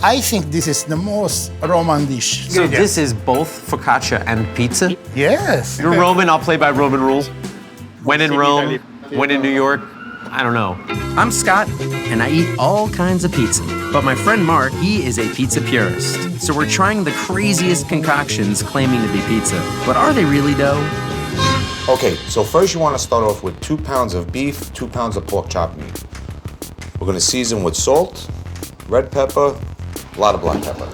I think this is the most Roman dish. So this is both focaccia and pizza? Yes. You're Roman, I'll play by Roman rules. When in Rome, when in New York, I don't know. I'm Scott, and I eat all kinds of pizza. But my friend Mark, he is a pizza purist. So we're trying the craziest concoctions claiming to be pizza. But are they really, though? Okay, so first you want to start off with 2 pounds of beef, 2 pounds of pork chop meat. We're going to season with salt, red pepper, a lot of black pepper.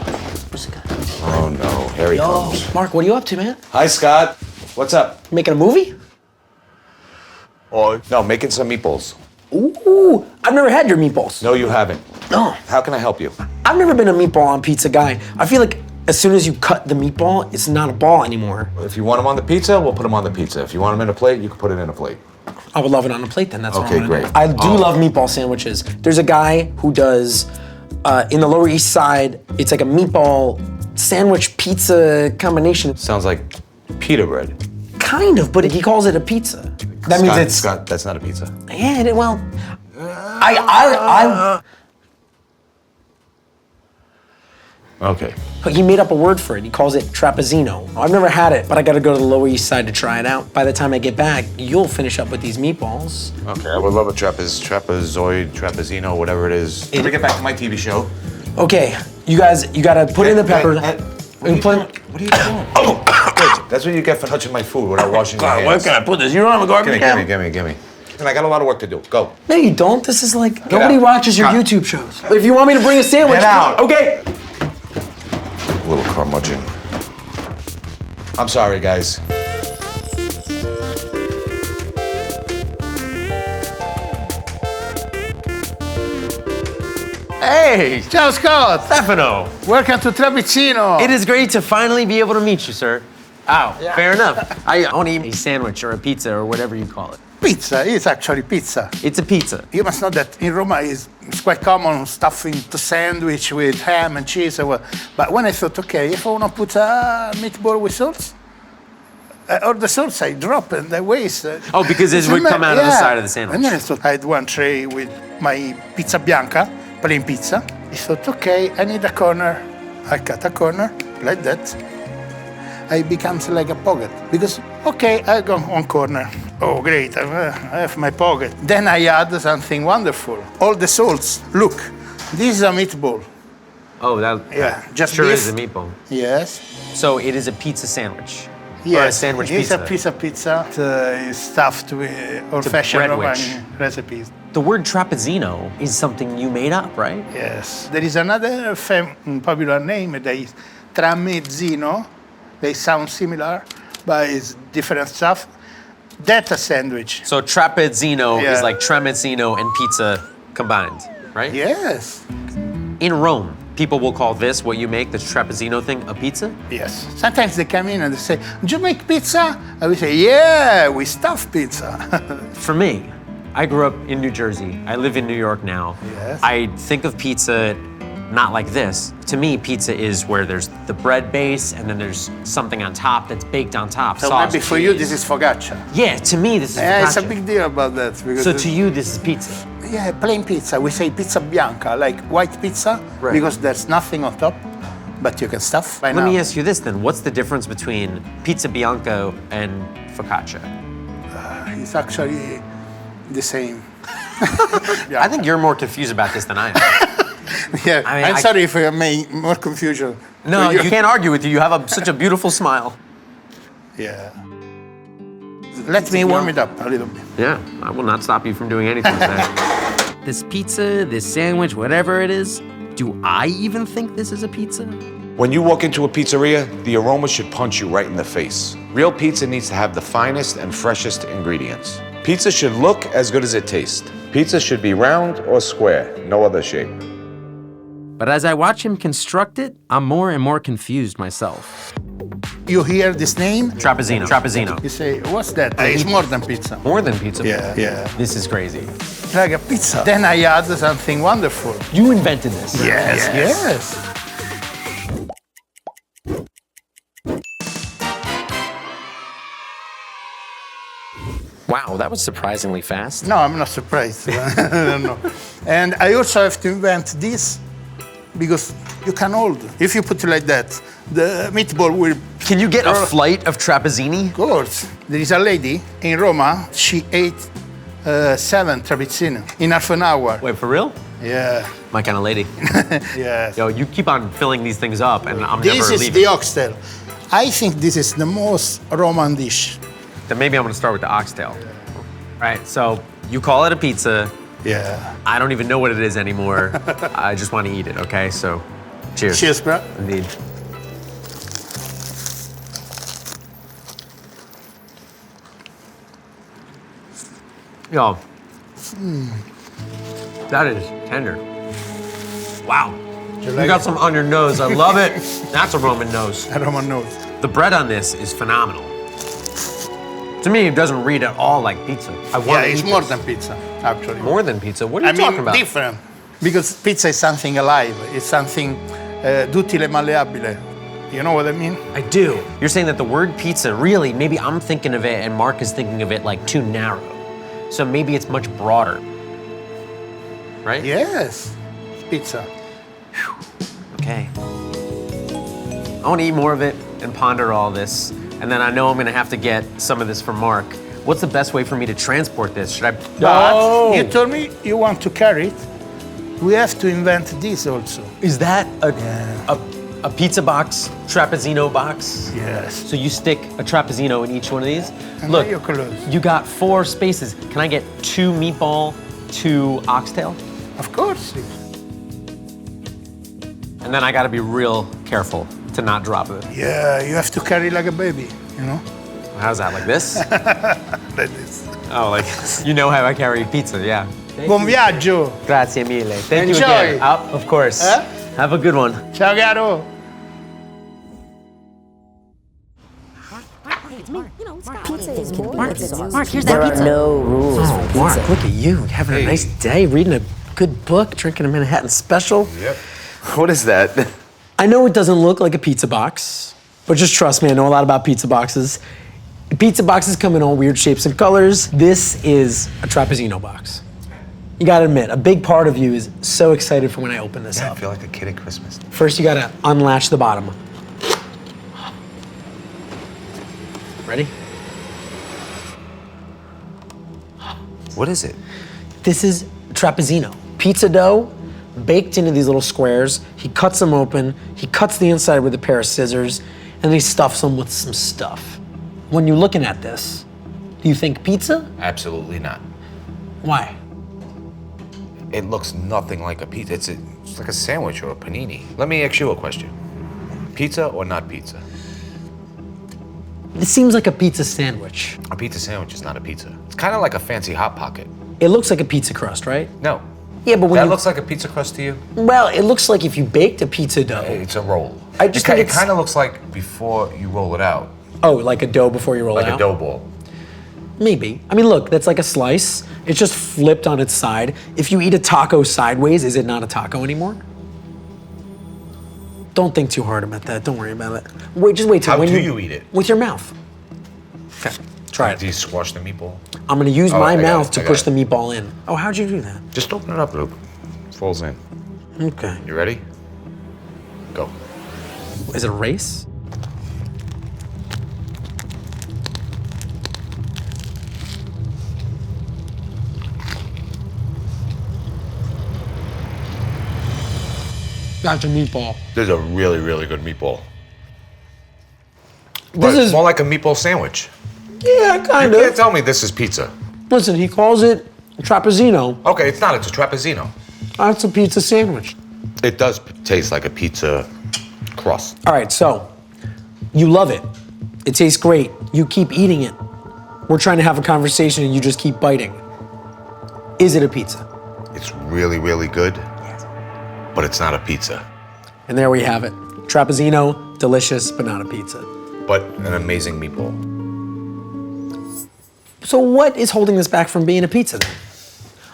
Oh no, here he comes. Mark, what are you up to, man? Hi, Scott. What's up? Making a movie? Oh, no, making some meatballs. Ooh, I've never had your meatballs. No, you haven't. No. How can I help you? I've never been a meatball on pizza guy. I feel like as soon as you cut the meatball, it's not a ball anymore. If you want them on the pizza, we'll put them on the pizza. If you want them in a plate, you can put it in a plate. I would love it on a plate then, that's what Okay, I'm gonna great. do. I do love meatball sandwiches. There's a guy who does, in the Lower East Side, it's like a meatball sandwich pizza combination. Sounds like pita bread. Kind of, but he calls it a pizza. That means it's... Scott, that's not a pizza. Yeah, well, I Okay. He made up a word for it. He calls it Trapizzino. I've never had it, but I gotta go to the Lower East Side to try it out. By the time I get back, you'll finish up with these meatballs. Okay, I would love a trapezoid, trapezzino, whatever it is. Let me get back to my TV show. Okay, you gotta put in the pepper. What are you doing? Good. That's what you get for touching my food without washing your hands. Where can I put this? You don't have a garbage can? Give me. And I got a lot of work to do. Go. No, you don't. This is like, nobody out. watches your YouTube shows. But if you want me to bring a sandwich, Get out. okay. A little curmudgeon. I'm sorry, guys. Hey, Ciao, Scott. Stefano. Welcome to Trapizzino. It is great to finally be able to meet you, sir. Oh, fair enough. I want to eat a sandwich or a pizza or whatever you call it. Pizza is actually pizza. It's a pizza. You must know that in Roma it's quite common stuffing the sandwich with ham and cheese. But when I thought, okay, if I want to put a meatball with sauce, or the sauce I drop and I waste. Oh, because it would come out of the side of the sandwich. And then I thought I had one tray with my pizza bianca, plain pizza. I thought, okay, I need a corner. I cut a corner like that. It becomes like a pocket because, okay, I go one corner. Oh, great, I have my pocket. Then I add something wonderful. All the salts. Look, this is a meatball. Oh, Yeah, just sure beef. is a meatball. Yes. So it is a pizza sandwich. Yes. Or a sandwich It's pizza. a piece of pizza. It's stuffed with old-fashioned bread Roman recipes. The word trapezzino is something you made up, right? Yes. There is another popular name that is tramezzino. They sound similar, but it's different stuff. That's a sandwich. So trapezzino Yeah. is like tramezzino and pizza combined, right? Yes. In Rome, people will call this, what you make, this trapezzino thing, a pizza? Yes. Sometimes they come in and they say, "Do you make pizza?" And we say, "Yeah, we stuff pizza." For me, I grew up in New Jersey. I live in New York now. Yes. I think of pizza not like this. To me, pizza is where there's the bread base and then there's something on top that's baked on top. So sauce, maybe for you cheese. this is focaccia. Yeah, to me, this is Yeah, it's a focaccia. big deal about that. Because So to you, this is pizza. yeah, plain pizza. We say pizza bianca, like white pizza, Right. because there's nothing on top, but you can stuff. Let me ask you this then. What's the difference between pizza bianca and focaccia? It's actually the same. I think you're more confused about this than I am. Yeah, I mean, I'm sorry if I made more confusion. No, for you can't argue with you. You have such a beautiful smile. Yeah. Let me warm it up a little bit. Yeah, I will not stop you from doing anything today. This pizza, this sandwich, whatever it is, do I even think this is a pizza? When you walk into a pizzeria, the aroma should punch you right in the face. Real pizza needs to have the finest and freshest ingredients. Pizza should look as good as it tastes. Pizza should be round or square, no other shape. But as I watch him construct it, I'm more and more confused myself. You hear this name, Trapezzino. Trapezzino. you say, what's that? It's more than pizza. More than pizza. Yeah. This is crazy. Like a pizza. Then I add something wonderful. You invented this. Yes. Wow, that was surprisingly fast. No, I'm not surprised. No. And I also have to invent this because you can hold. If you put it like that, the meatball will. Can you get a flight of trapezzini? Of course. There is a lady in Roma, she ate 7 trapizzino in half an hour. Wait, for real? Yeah. My kind of lady. Yeah. Yo, you keep on filling these things up, and I'm This never is leaving. the oxtail. I think this is the most Roman dish. Then maybe I'm gonna start with the oxtail. All right, so you call it a pizza. Yeah. I don't even know what it is anymore. I just want to eat it, okay? So, cheers. Cheers, bro. Indeed. Yo. That is tender. Wow. You like got it? some on your nose. I love it. That's a Roman nose. A Roman nose. The bread on this is phenomenal. To me, it doesn't read at all like pizza. I want Yeah, to it's eat more this. than pizza, actually. More than pizza. What are you I talking mean, about? different. Because pizza is something alive. It's something duttile malleabile. You know what I mean? I do. You're saying that the word pizza, really, maybe I'm thinking of it and Mark is thinking of it like too narrow. So maybe it's much broader. Right? Yes. Pizza. Okay. I want to eat more of it and ponder all this. And then I know I'm going to have to get some of this from Mark. What's the best way for me to transport this? Should I? But you told me you want to carry it. We have to invent this also. Is that a pizza box, trapezzino box? Yes. So you stick a trapezzino in each one of these? And Look, now you're close. you got 4 spaces. Can I get 2 meatball, 2 oxtail? Of course. And then I gotta be real careful to not drop it. Yeah, you have to carry like a baby, you know? How's that, like this? Like this. Oh, like, you know how I carry pizza, yeah. Buon viaggio. Grazie mille. Thank you Enjoy. again. Of course. Have a good one. Ciao, caro. Mark, here's There that are pizza. no rules for pizza. Mark, look at you, having a nice day, reading a good book, drinking a Manhattan Special. Yep. What is that? I know it doesn't look like a pizza box, but just trust me, I know a lot about pizza boxes. Pizza boxes come in all weird shapes and colors. This is a trapezzino box. You gotta admit, a big part of you is so excited for when I open this I up. feel like a kid at Christmas. First, you gotta unlatch the bottom. Ready? What is it? This is trapezzino. Pizza dough baked into these little squares. He cuts them open, he cuts the inside with a pair of scissors, and then he stuffs them with some stuff. When you're looking at this, do you think pizza? Absolutely not. Why? It looks nothing like a pizza. It's like a sandwich or a panini. Let me ask you a question. Pizza or not pizza? It seems like a pizza sandwich. A pizza sandwich is not a pizza. It's kind of like a fancy Hot Pocket. It looks like a pizza crust, right? No. Yeah, but when That you, looks like a pizza crust to you? well, it looks like if you baked a pizza dough. It's a roll. I just it think it it's- kind of looks like before you roll it out, Oh, like a dough before you roll like it out? a dough ball. Maybe. I mean, look, that's like a slice. It's just flipped on its side. If you eat a taco sideways, is it not a taco anymore? Don't think too hard about that. Don't worry about it. Wait, just wait till How when do you eat it? With your mouth. Okay, try Do it. you squash the meatball? I'm gonna use Oh, my I got mouth it, to I got push it. the meatball in. Oh, how'd you do that? Just open it up, Luke. Falls in. Okay. You ready? Go. Is it a race? That's a meatball. This is a really, really good meatball. This But is it's more like a meatball sandwich. yeah, kind You can't of. tell me this is pizza. Listen, he calls it trapezzino. Okay, it's not. It's a trapezzino. That's a pizza sandwich. It does taste like a pizza crust. All right, so you love it. It tastes great. You keep eating it. We're trying to have a conversation and you just keep biting. Is it a pizza? It's really, really good, but it's not a pizza. And there we have it. Trapezzino, delicious, but not a pizza. But an amazing meatball. So what is holding this back from being a pizza then?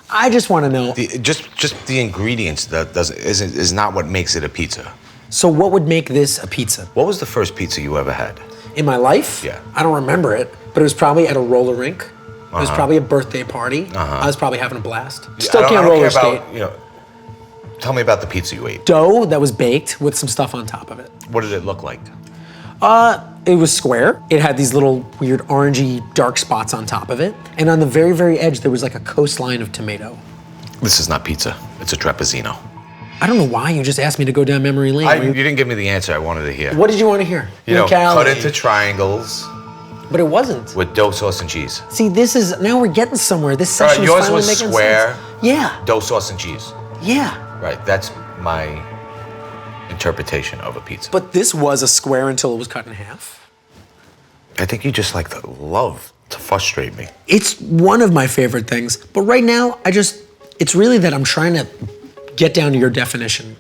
I just want to know. Just the ingredients that is not what makes it a pizza. So what would make this a pizza? What was the first pizza you ever had? In my life? Yeah. I don't remember it, but it was probably at a roller rink. It was probably a birthday party. Uh-huh. I was probably having a blast. I Still don't can't care roller skate. about, Tell me about the pizza you ate. Dough that was baked with some stuff on top of it. What did it look like? It was square. It had these little weird orangey dark spots on top of it. And on the very, very edge, there was like a coastline of tomato. This is not pizza. It's a Trapizzino. I don't know why you just asked me to go down memory lane. You didn't give me the answer I wanted to hear. What did you want to hear? You know, Lucali. cut into triangles But it wasn't. with dough, sauce, and cheese. See, now we're getting somewhere. This All right, session is yours finally was making square. sense. Yeah, Dough, sauce, and cheese. yeah. Right, that's my interpretation of a pizza. But this was a square until it was cut in half. I think you just like to love to frustrate me. It's one of my favorite things, but right now, it's really that I'm trying to get down to your definition.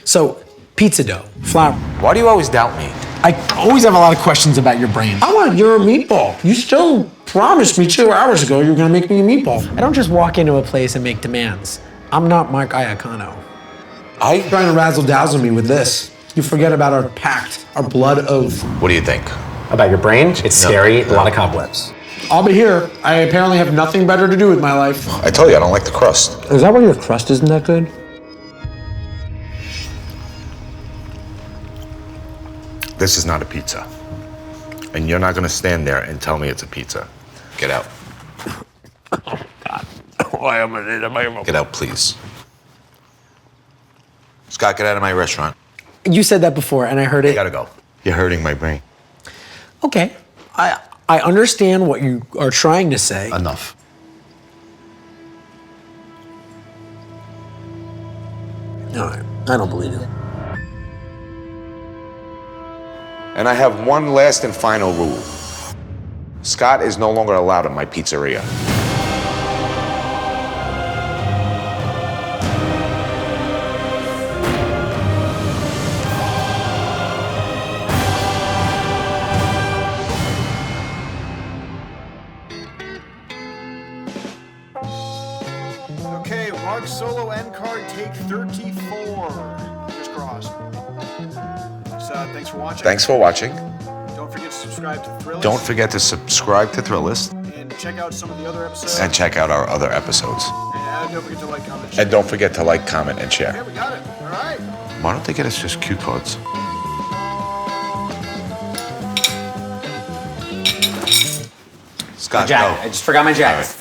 So, pizza dough, flour. Why do you always doubt me? I always have a lot of questions about your brain. You're a meatball. You still promised me 2 hours ago you were gonna make me a meatball. I don't just walk into a place and make demands. I'm not Mark Iacono. You're trying to razzle-dazzle me with this. You forget about our pact, our blood oath. What do you think? About your brain? It's scary, a lot of cobwebs. I'll be here. I apparently have nothing better to do with my life. I told you I don't like the crust. Is that why your crust isn't that good? This is not a pizza. And you're not gonna stand there and tell me it's a pizza. Get out. Get out, please. Scott, get out of my restaurant. You said that before, and I heard You it. gotta go. You're hurting my brain. Okay, I understand what you are trying to say. Enough. All right, I don't believe you. And I have one last and final rule. Scott is no longer allowed in my pizzeria. Okay, Mark Solo end card, take 34. Fingers crossed. So, thanks for watching. Thanks for watching. Don't forget to subscribe to Thrillist. Don't forget to subscribe to Thrillist And check out some of the other episodes. and check out our other episodes. And don't forget to like, comment, share. And don't forget to like, comment, and Okay, share. we got it. All right. Why don't they get us just cue cards? Scott, Jacket. go. I just forgot my jacket.